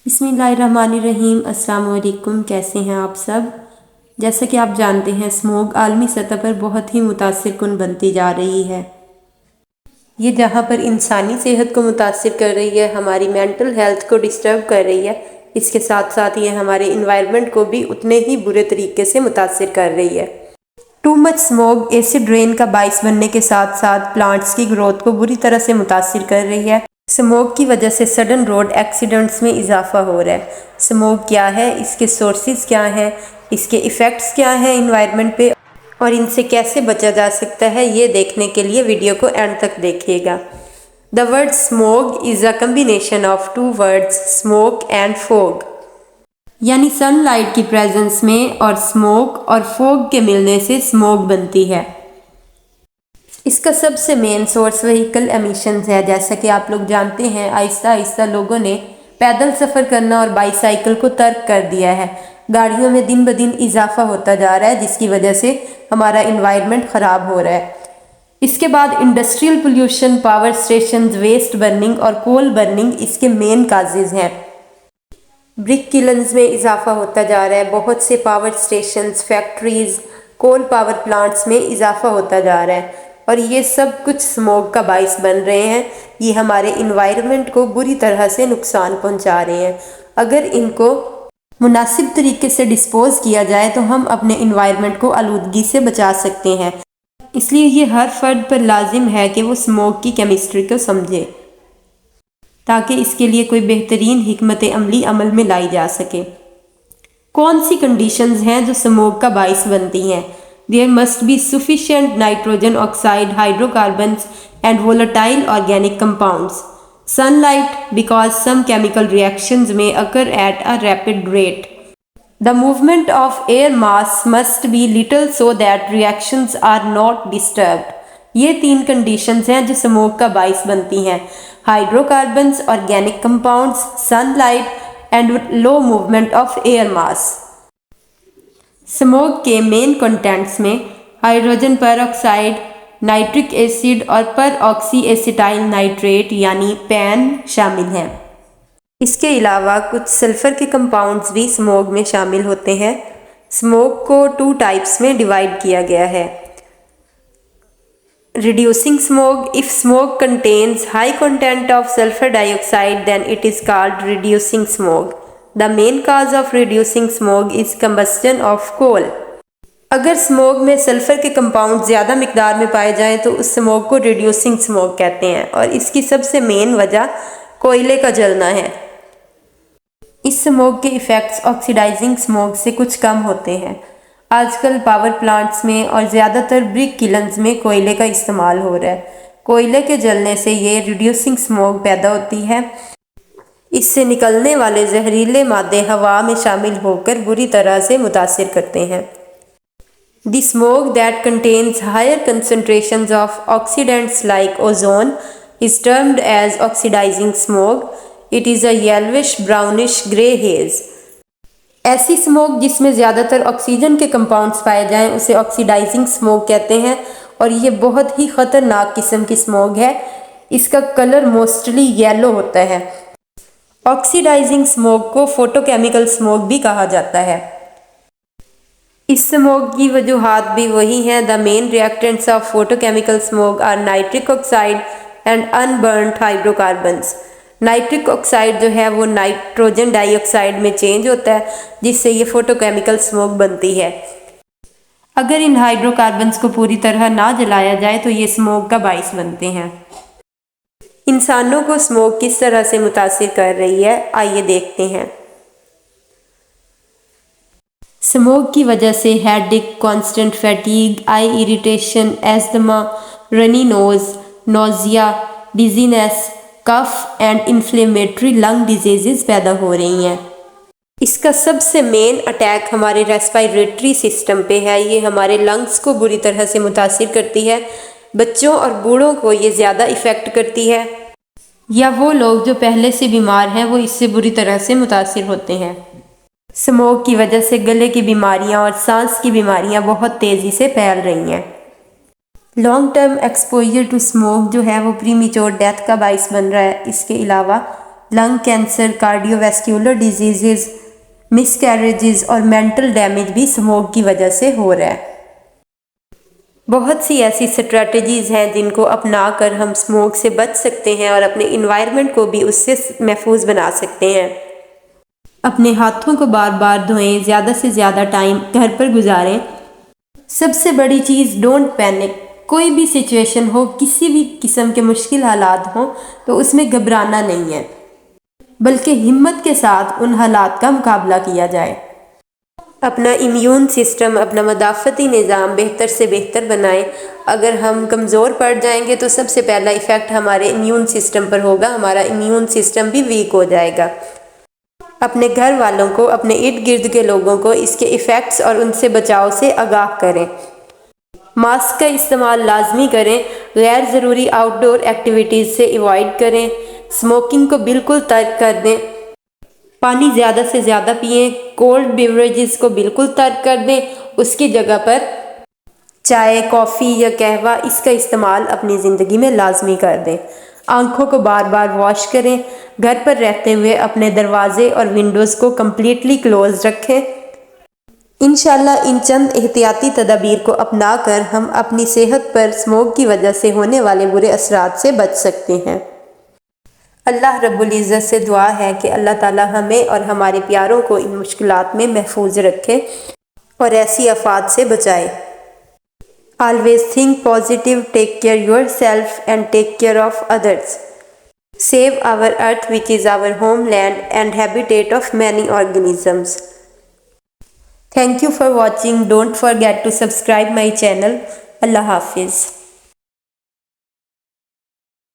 बिस्मिल्लाहिर्रहमानिर्रहीम। अस्सलाम वालेकुम। कैसे हैं आप सब? जैसा कि आप जानते हैं, स्मोक आलमी सतह पर बहुत ही मुतासिर कुन बनती जा रही है। ये जहाँ पर इंसानी सेहत को मुतासिर कर रही है, हमारी मेंटल हेल्थ को डिस्टर्ब कर रही है, इसके साथ साथ ये हमारे इन्वायरमेंट को भी उतने ही बुरे तरीके से मुतासिर कर रही है। Too much smoke acid rain का बाइस बनने के साथ साथ प्लांट्स की ग्रोथ को बुरी तरह से मुतासिर कर रही है। स्मोक की वजह से सडन रोड एक्सीडेंट्स में इजाफा हो रहा है। स्मोक क्या है, इसके सोर्सेज क्या हैं, इसके इफ़ेक्ट्स क्या हैं इन्वायरमेंट पे, और इनसे कैसे बचा जा सकता है, ये देखने के लिए वीडियो को एंड तक देखिएगा। The word smog is a combination of two words smoke and fog, यानी सनलाइट की प्रेजेंस में और स्मोक और फोग के मिलने से स्मोक बनती है। इसका सबसे मेन सोर्स व्हीकल एमिशंस है। जैसा कि आप लोग जानते हैं, आहिस्ता आहिस्ता लोगों ने पैदल सफ़र करना और बाईसाइकिल को तर्क कर दिया है। गाड़ियों में दिन ब दिन इजाफा होता जा रहा है, जिसकी वजह से हमारा इन्वायरमेंट ख़राब हो रहा है। इसके बाद industrial pollution, power stations, waste burning और कोल बर्निंग इसके मेन काजेज़ हैं। ब्रिक किलन्स में इजाफा होता जा रहा है। बहुत से power stations, factories, coal power plants में इजाफा होता जा रहा है और ये सब कुछ स्मोक का बाइस बन रहे हैं। ये हमारे इन्वायरमेंट को बुरी तरह से नुकसान पहुंचा रहे हैं। अगर इनको मुनासिब तरीके से डिस्पोज किया जाए तो हम अपने इन्वायरमेंट को आलूदगी से बचा सकते हैं। इसलिए ये हर फर्द पर लाजिम है कि वो स्मोक की केमिस्ट्री को समझे, ताकि इसके लिए कोई बेहतरीन हिकमत अमली अमल में लाई जा सके। कौन सी कंडीशंस हैं जो स्मोक का बाइस बनती हैं? There must be sufficient nitrogen oxide, hydrocarbons and volatile organic compounds. Sunlight, because some chemical reactions may occur at a rapid rate. The movement of air mass must be little so that reactions are not disturbed. ये तीन conditions हैं जो smoke का बाइस बनती हैं: hydrocarbons, organic compounds, sunlight and low movement of air mass. Smoke के main contents में हाइड्रोजन पर ऑक्साइड, नाइट्रिक एसिड और पर ऑक्सी एसिटाइल नाइट्रेट यानी पैन शामिल हैं। इसके अलावा कुछ सल्फ़र के कंपाउंड्स भी स्मोक में शामिल होते हैं। स्मोक को टू टाइप्स में डिवाइड किया गया है: reducing smog. If smog contains high content of sulphur dioxide then it is called reducing smog. The main cause of reducing smoke is combustion of coal. अगर स्मोक में sulphur के compound ज़्यादा मिकदार में पाए जाएं तो उस स्मोक को रिड्यूसिंग स्मोक कहते हैं और इसकी सबसे मेन वजह कोयले का जलना है। इस स्मोक के इफ़ेक्ट्स ऑक्सीडाइजिंग स्मोक से कुछ कम होते हैं। आजकल पावर प्लांट्स में और ज़्यादातर ब्रिक किलन्स में कोयले का इस्तेमाल हो रहा है। कोयले के जलने से ये रिड्यूसिंग स्मोक पैदा होती है। इससे निकलने वाले जहरीले मादे हवा में शामिल होकर बुरी तरह से मुतासिर करते हैं। The smoke that contains higher concentrations of oxidants like ozone is termed as oxidising smoke. It is a yellowish brownish grey haze. ऐसी स्मोक जिसमें ज़्यादातर ऑक्सीजन के कंपाउंड्स पाए जाएं उसे ऑक्सीडाइजिंग स्मोक कहते हैं और ये बहुत ही ख़तरनाक किस्म की स्मोक है। इसका कलर मोस्टली येलो होता है। ऑक्सीडाइजिंग स्मोक को फोटोकेमिकल स्मोक भी कहा जाता है। इस स्मोक की वजूहात भी वही हैं। The main reactants of photochemical smog are nitric oxide and unburned hydrocarbons. Nitric oxide जो है वो नाइट्रोजन डाइऑक्साइड में चेंज होता है, जिससे ये फोटोकेमिकल स्मोक बनती है। अगर इन हाइड्रोकार्बन्स को पूरी तरह ना जलाया जाए तो ये स्मोक का बाइस बनते हैं। इंसानों को स्मोक किस तरह से मुतासिर कर रही है, आइए देखते हैं। स्मोक की वजह से headache, constant fatigue, eye irritation, asthma, runny nose, nausea, dizziness, cough and inflammatory lung diseases पैदा हो रही हैं। इसका सबसे मेन अटैक हमारे रेस्पिरेटरी सिस्टम पे है। ये हमारे लंग्स को बुरी तरह से मुतासिर करती है। बच्चों और बूढ़ों को ये ज़्यादा इफ़ेक्ट करती है, या वो लोग जो पहले से बीमार हैं वो इससे बुरी तरह से मुतासिर होते हैं। स्मोक की वजह से गले की बीमारियां और सांस की बीमारियां बहुत तेज़ी से फैल रही हैं। Long term exposure to smog जो है वो प्रीमेच्योर डेथ का बाइस बन रहा है। इसके अलावा لنگ کینسر، کارڈیوویسکولر ڈیزیزز، مس کیریجز اور مینٹل ڈیمیج بھی اسموک کی وجہ سے ہو رہا ہے۔ بہت سی ایسی اسٹریٹجیز ہیں جن کو اپنا کر ہم اسموک سے بچ سکتے ہیں اور اپنے انوائرمنٹ کو بھی اس سے محفوظ بنا سکتے ہیں۔ اپنے ہاتھوں کو بار بار دھوئیں، زیادہ سے زیادہ ٹائم گھر پر گزاریں۔ سب سے بڑی چیز ڈونٹ پینک۔ کوئی بھی سچویشن ہو، کسی بھی قسم کے مشکل حالات ہوں تو اس میں گھبرانا نہیں ہے، بلکہ ہمت کے ساتھ ان حالات کا مقابلہ کیا جائے۔ اپنا امیون سسٹم، اپنا مدافعتی نظام بہتر سے بہتر بنائیں۔ اگر ہم کمزور پڑ جائیں گے تو سب سے پہلا ایفیکٹ ہمارے امیون سسٹم پر ہوگا، ہمارا امیون سسٹم بھی ویک ہو جائے گا۔ اپنے گھر والوں کو، اپنے ارد گرد کے لوگوں کو اس کے ایفیکٹس اور ان سے بچاؤ سے آگاہ کریں۔ ماسک کا استعمال لازمی کریں، غیر ضروری آؤٹ ڈور ایکٹیویٹیز سے ایوائڈ کریں، اسموکنگ کو بالکل ترک کر دیں، پانی زیادہ سے زیادہ پئیں، کولڈ بیوریجز کو بالکل ترک کر دیں، اس کی جگہ پر چائے، کافی یا قہوہ اس کا استعمال اپنی زندگی میں لازمی کر دیں۔ آنکھوں کو بار بار واش کریں۔ گھر پر رہتے ہوئے اپنے دروازے اور ونڈوز کو کمپلیٹلی کلوز رکھیں۔ انشاءاللہ ان چند احتیاطی تدابیر کو اپنا کر ہم اپنی صحت پر اسموک کی وجہ سے ہونے والے برے اثرات سے بچ سکتے ہیں۔ اللہ رب العزت سے دعا ہے کہ اللہ تعالی ہمیں اور ہمارے پیاروں کو ان مشکلات میں محفوظ رکھے اور ایسی آفات سے بچائے۔ Always think positive, take care yourself and take care of others. Save our earth, which is our homeland and habitat of many organisms. Thank you for watching. Don't forget to subscribe my channel. Allah Hafiz.